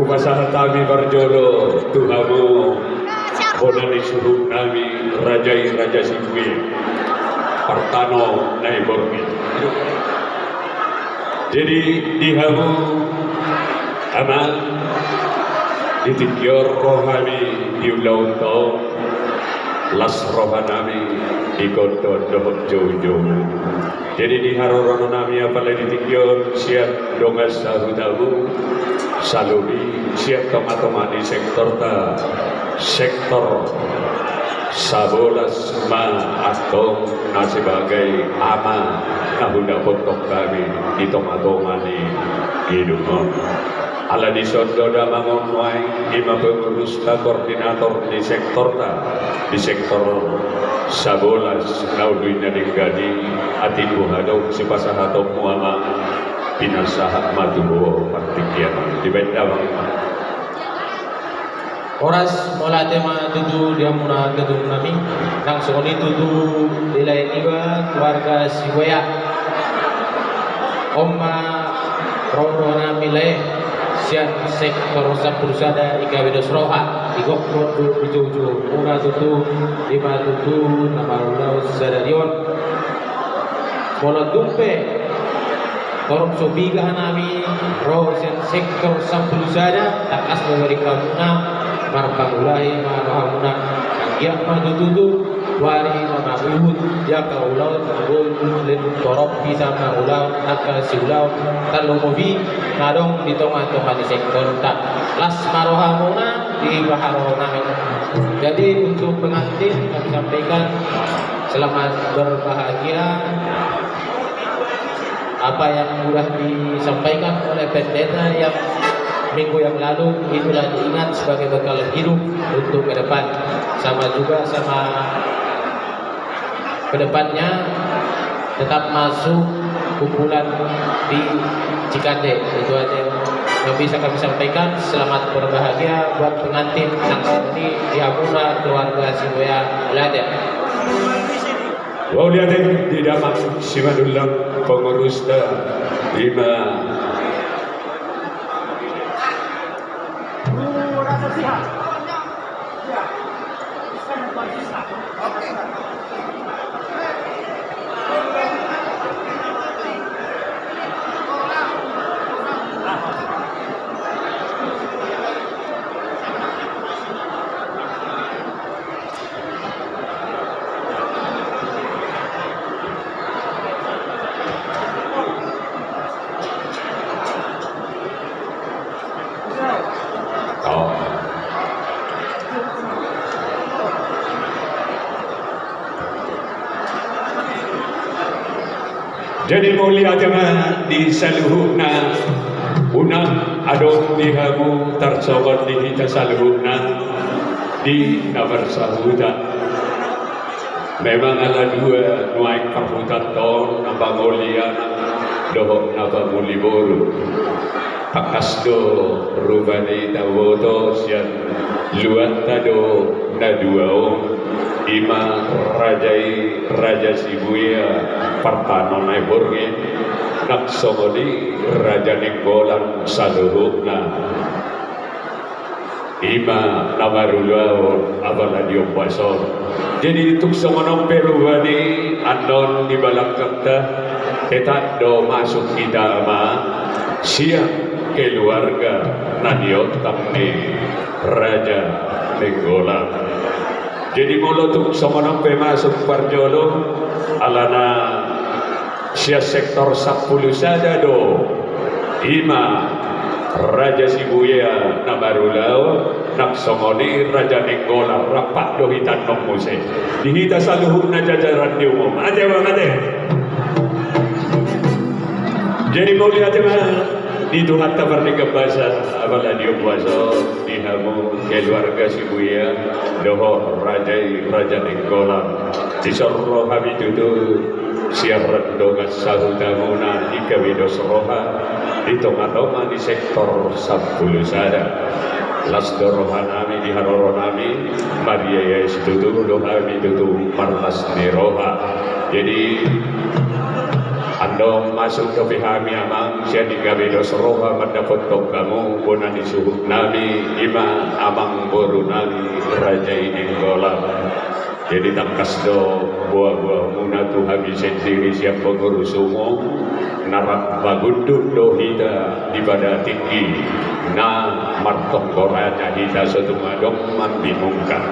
Upasaha kami berjolo Tuhamu Bonani suruh kami Rajai Raja Sibui Partano Naibormi. Jadi dihamu amal ditikyor rohani diulauto las rohanami ikoto dohok jauh-jauh. Jadi di haroron nami apalagi ditikyor siap dongas sahutamu salumi siap tomat-tomat di sektor sabolas ma atau sebagai ama kahunda potong kami di tomat-tomani hidup ala di sondoda mangon wai ima pengurus koordinator di sektor sabolas nauduina digadi ati buhadau sipasahato muama pinasahat matubo partikian di bendawang Oras mula tema tutu dia muna gedung kami langsung ini tutu nilai iba keluarga Siwaya Oma Rondona Mileh sian sektor sapurusada ika widos roha igok rodu bijuju muna tutu lima tutu nama ulau sadarion bola dumpe Torong sobiga nami roh sian sektor sapurusada takas memberi kamuna marpangulai marhamuna anggiak madututu wari nama uhud ya kaulau tanggul len torop bisa maulau akka siulau talomovi nadong di tengah-tengah di sektor tak las marohamuna di baharona. Jadi untuk pengantin kami sampaikan selamat berbahagia. Apa yang sudah disampaikan oleh pendeta yang minggu yang lalu itulah diingat sebagai bekal hidup untuk ke depan. Sama juga sama kedepannya tetap masuk kumpulan di Cikande. Itu aja yang bisa kami sampaikan. Selamat berbahagia buat pengantin langsung ini di Hamuna keluarga Siwaya Lada. Wow lihat di dalam Simadullah pengurus lima jadi mulia jemaah di saluhuna unang adong dihamu tersobat di kita saluhuna di kabar sahuda memang ada dua nuai kahutan ton napa mulia dohok napa muliboru pakasdo rubani tawoto sian luat tado naduao ima raja Sibuya Partano Naiborge naksomodi raja Nenggolan saluhukna ima namarulao abaladio pasor. Jadi itu semono peruhani andon di balakakta tetado masuk kita ama siang keluarga nadiot tamni raja Nenggolan. Jadi molotuk semono masuk parjolo alana sia sektor 10 sada do ima raja Sibuya nabarulao naksongoni raja Nenggolan rapat do hitan nomuse dihita saluhurna jajaran di umum ate bang ate. Jadi mulia teman di Tuhan Tabarnika Basar abala di puasa di hamu keluarga Sibuya doho raja Nenggolan di sorro kami tutu siaran dongas sahutamuna ika widos roha di toma-toma di sektor 10 sada las dorohanami di haroronami Maria Yesus tutu dohami tutu marlas di roha. Jadi andong masuk ke pihami amang siya di gabidos roha mendapat kamu bonan di suhuk nami ima amang boru nami raja inggolan. Jadi tangkas do buah-buah muna tu habis sendiri siap pengurus umum narak bagunduk do hita di pada tinggi na martok goraja hita satu madong man bingungkan.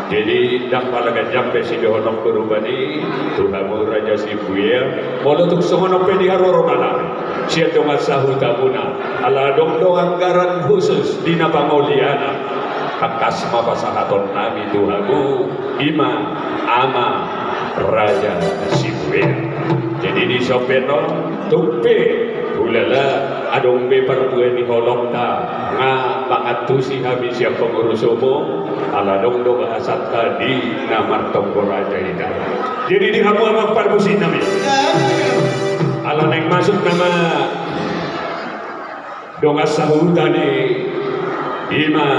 Jadi dak palaga jampe si dohonok berubani Tuhamu raja si buya molo tuk sohonok pe di harorona sia dong sahu tabuna ala dong anggaran khusus dina pangoliana kakas mapasahaton nami Tuhamu ima ama raja sibuya. Jadi di sopeno tumpe ulala adong be parbuan di holongta nga bangatu si habis siap pengurus umum ala dong bahasa tadi nama tonggo raja ida. Jadi di hamu amak parbusi nami ala neng masuk nama dong asahu tadi ima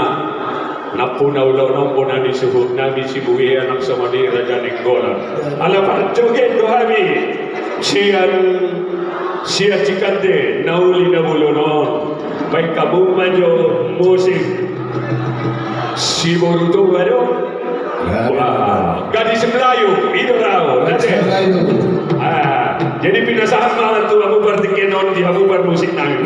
napuna ulau nombo nadi suhuk nadi sibuya anak samadi raja ninggolan ala parjoget dohami Sia cikante nauli na bulunon may kabung majo musik si Boruto ano gadis Melayu itu raw jadi pinasama tu aku bertikenon di aku bermusik nang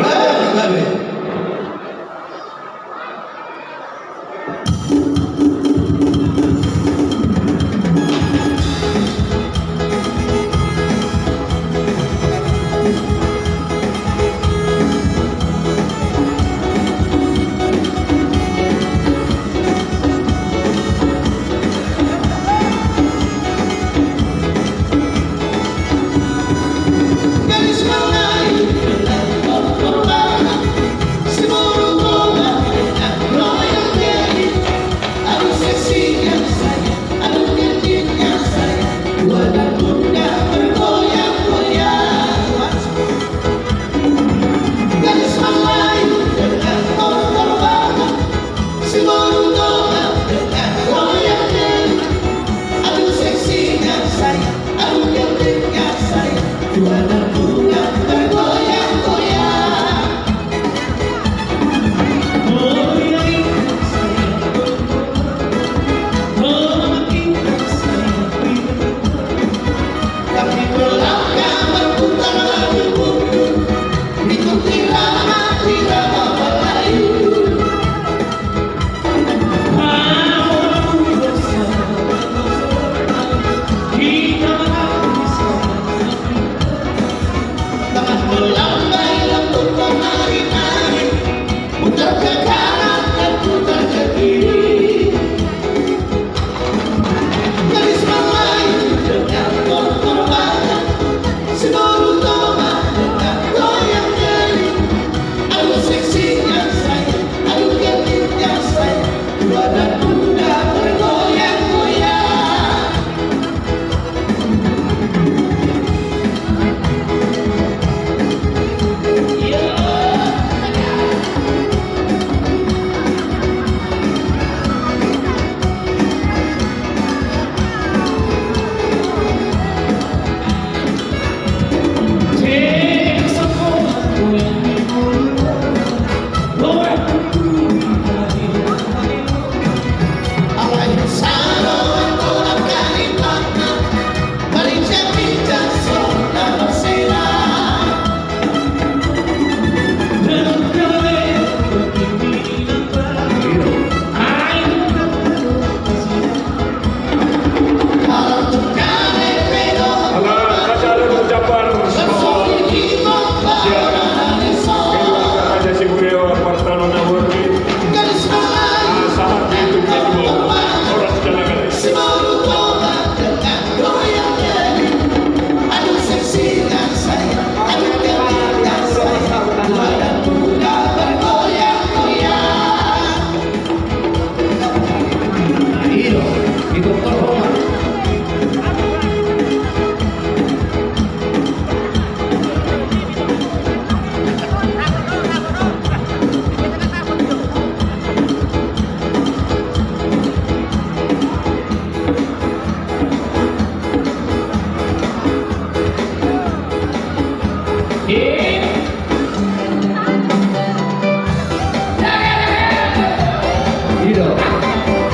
Ida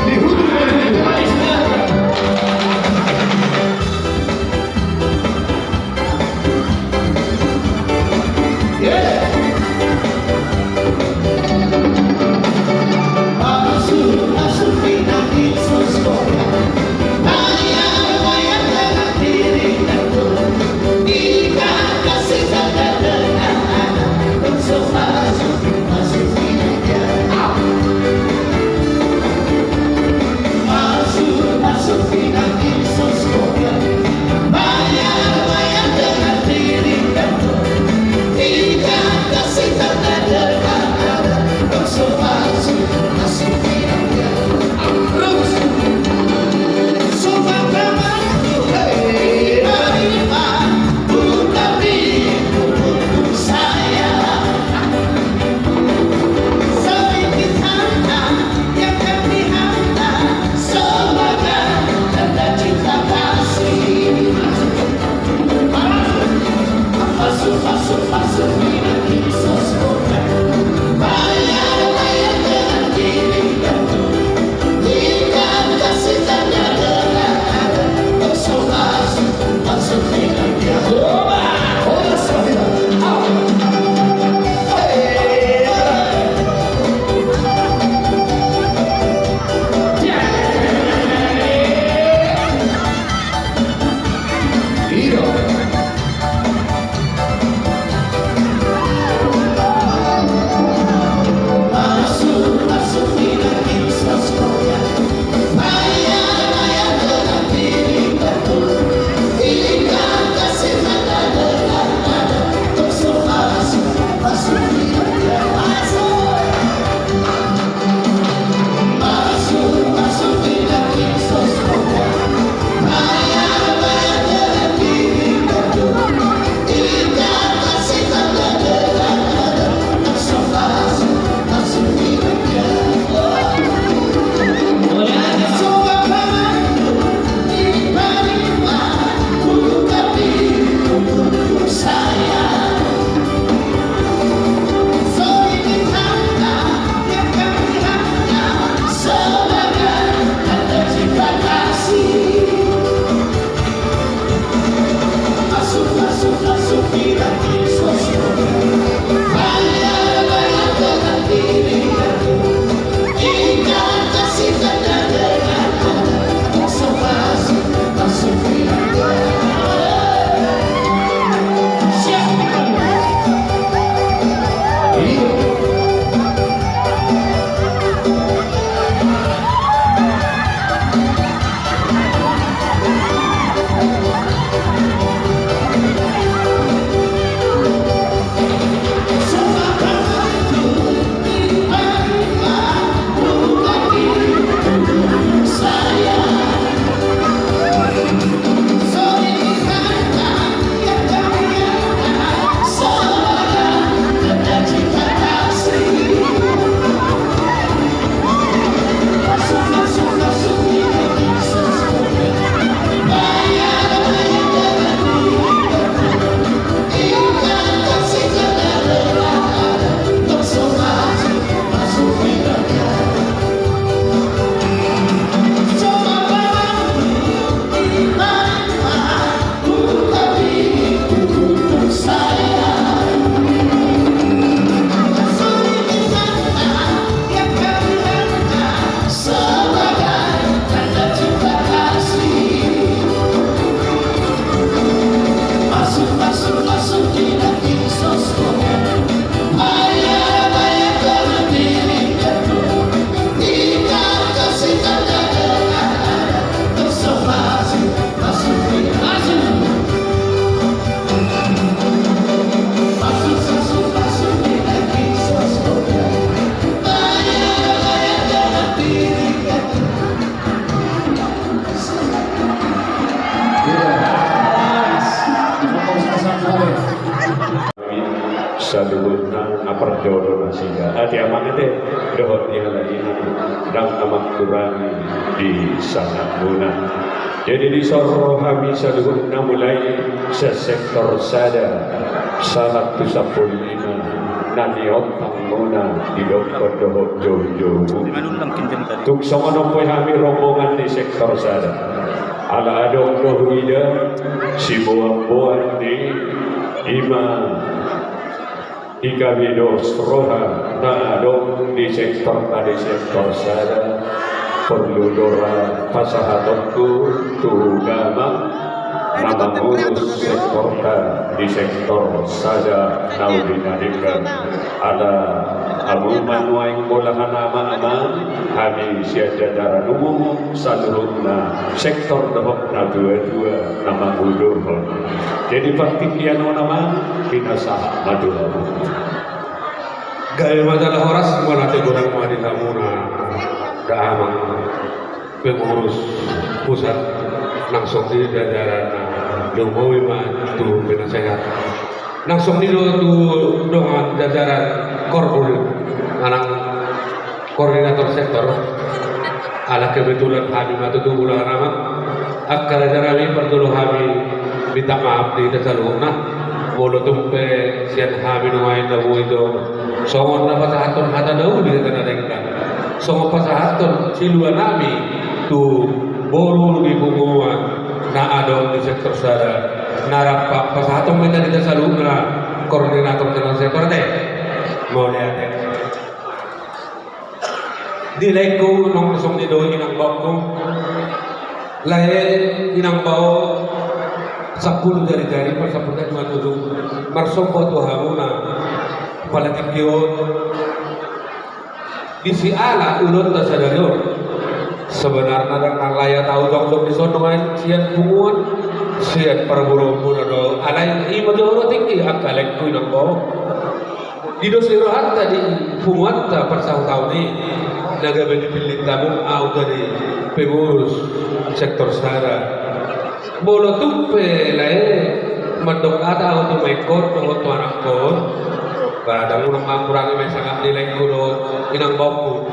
di hujung saluhurna aparjodo nasiga ati amannya teh dohot yang lain dan amat kurangi di sangat guna. Jadi di soro kami saluhurna mulai sesektor sada 115 naniot panguna didok kodoh jauh-jauh tuk songono poe kami rombongan di sektor sana ala adong dohida si buah-buah di ima ikabidos roha na adong di sektor sana perlu dora pasahatokku tugama nama urus sektor di sektor saja naudinadikan ada abu manuaing bolahan nama-nama kami siaja darah umum saluhna sektor dehok na dua-dua nama uluh jadi partikian nama pinasah madura gaya majalah horas mana tegurang madi kamuna daamang pengurus pusat langsung di jajaran Jokowi mah tu penasehat langsung di tu dengan jajaran korbul anak koordinator sektor ala kebetulan kami matu tu bulan ramah akal jarali perlu kami minta maaf di tersalurna bolo tumpe sian kami nuain dawu itu songon na pasahaton hata dawu di tanah dengan songon pasahaton siluan nami tu bolu di bunguan na adong di sektor sada narapa pasahaton minta di tersalurna koordinator sektor teh mau lihat di leko nong song di do inang bako lae inang bau 10 jari-jari per 10 cuma 7 marsompo tu hamuna palagi kiot isi ala ulun ta sadaro sebenarnya dan laya tahu dong di sono main sian bunguan sian perburu-buru do alai ima do tinggi akalek ku nang bau di do sirohat tadi bunguan ta persau tahun ini naga pilih tamu au dari pengurus sektor sana bolo tupe lae mandok ada auto mekor to anak kor pada urang kurangi sangat nilai kudo inang bauku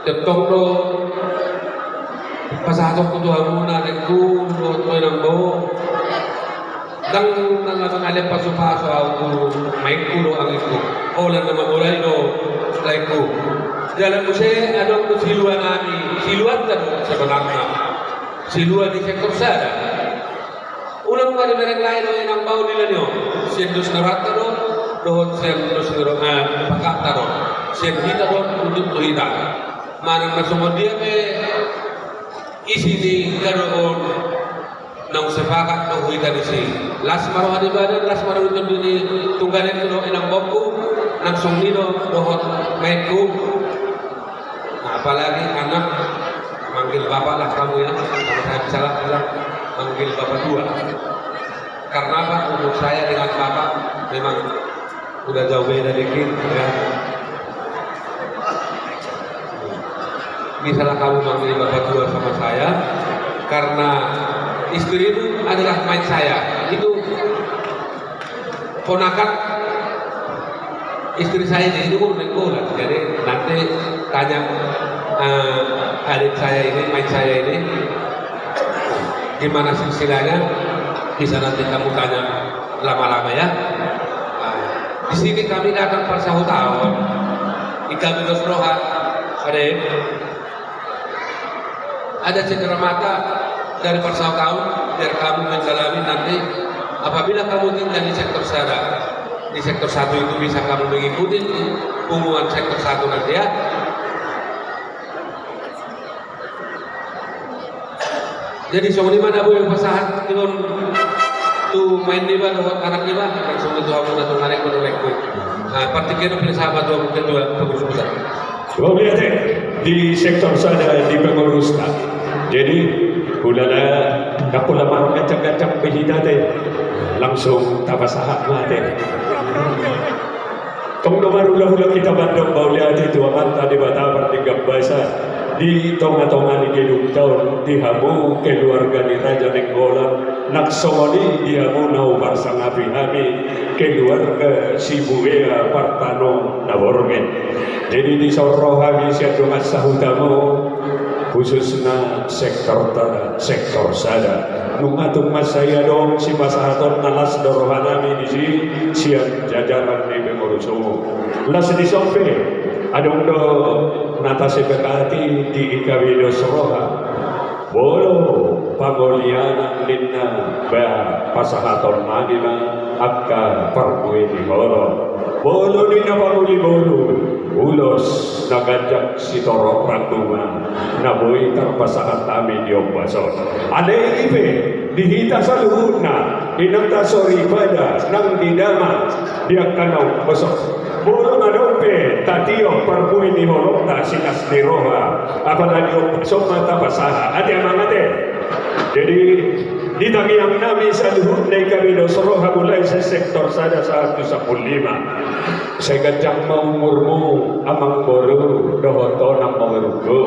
tetong do pasatok kudu hamuna deku do to inang bau dang nang ngale pasu-pasu auto mekudo ang itu olan na magulay do laiku jalan use adong siluan ami siluan ta sebenarnya siluan di sektor sada ulang kali mereka lain yang bau di lanyo sendus nerata do dohon sendus nerata pakata do sendita do untuk tuhita mana masuk dia ke isi di karoon nang sepakat do huita di si las maro adi badan las maro itu di tunggalan do inang boku nang songnido dohon mainku apalagi anak manggil bapak lah kamu ya, kalau saya salah bilang manggil bapak dua. Karena apa? Umur saya dengan bapak memang udah jauh beda dikit ya. Misalnya kamu manggil bapak dua sama saya, karena istri itu adalah main saya. Itu ponakan istri saya ini umur jadi nanti tanya adik saya ini, main saya ini gimana silsilahnya bisa nanti kamu tanya lama-lama ya. Di sini kami datang per sahut tahun ikabidos roha ada cedera mata dari per sahut tahun biar kamu menjalani nanti apabila kamu tinggal di sektor sada di sektor 1 itu bisa kamu mengikuti hubungan sektor 1 nanti ya. Jadi soal di mana bu yang pasahat dengan tu main di mana anak di mana langsung itu aku datang narik menolak bu. Nah, partikan pilih sahabat dua mungkin dua pengurus pusat. Coba lihat di sektor sana di pengurus tak. Jadi kulala aku lama ngacak-ngacak behida teh langsung tak pasahat mati. Kamu nomor ulah-ulah kita bandung bau lihat itu aman tadi bata pertiga bahasa. Di tonga-tonga di gedung tahun di hamu keluarga di Raja Nenggolan naksomoni di hamu nau barsang api-api keluarga si Buea Partano Nabormen. Jadi di soroh kami siatu masah utama khususnya sektor sada nungatung mas saya dong si pasahaton nalas dorohanami di si sian jajaran di pengurus umum las di sompe adong do natasi bekati di ikawido soroha bolo pagoliana ninna ba pasahaton madina akka parbuin di horo bolo ninna paguli bolo ulos nagajak si toro rantuma naboy tarpasahat kami di Ombason ada ibe dihita sa luhut na inang tasori pada nang didama dia kanau besok bolo na dope tatio parbuin di horo ta sinas ni roha apalagi Ombason mata pasaha ati amangate jadi ditangiang nami sa luhut na ikawido soroha mulai sa sektor sada sa 115 saya gajang maumurmu amang boru dohoto nang mamerugo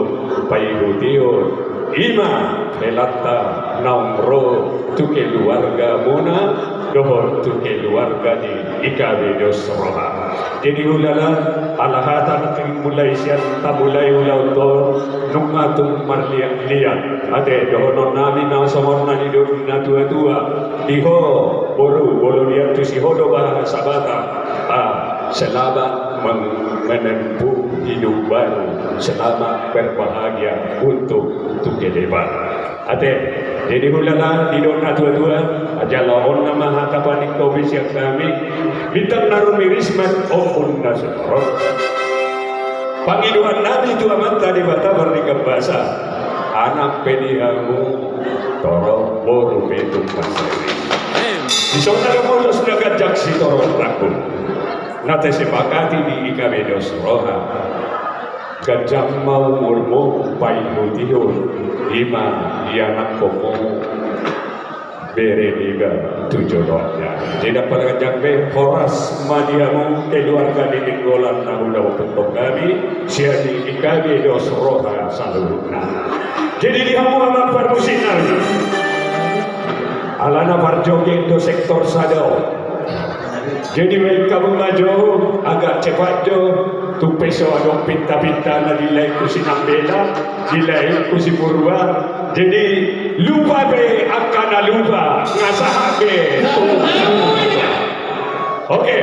payihutiyo ima melata naumro tuke keluarga muna dohor tuke keluarga di ikawido soroha jadi ulala alahatan keng mulai siyan tabulay ulaw to nungatung marliang-liang ate dohonon namin na somorna ni doon na tua-tua iho boru liyan to si hodo ba sa bata selamat menempuh hidup baru, selamat berbahagia untuk ke depan. Ate, jadi hulala di dona tua-tua, ajalahon nama hatapanik kobis yang kami, bintang narumi rismat opun nasurot. Pangiduan nabi itu amat tadi bata bernikah bahasa, anak pedihamu toro boru betung pasiri. Di sana kamu sudah gajak si toro rakun. Nate sepakati di ikawido soroha gajang mau murmu payihutiyo ima ianak komo bere niga tujuannya tidak pada gajang be horas madiamu keluarga di minggolan nahudaw pentok kami siya di ikawido soroha saluruna jadi dihamu amat parmusinan alana parjoge do sektor sadao jadi kamu maju agak cepat jo tu peso adong pinta-pinta na nilai ku si Nambela nilai ku si Purwa jadi lupa be akan lupa ngasaha be oke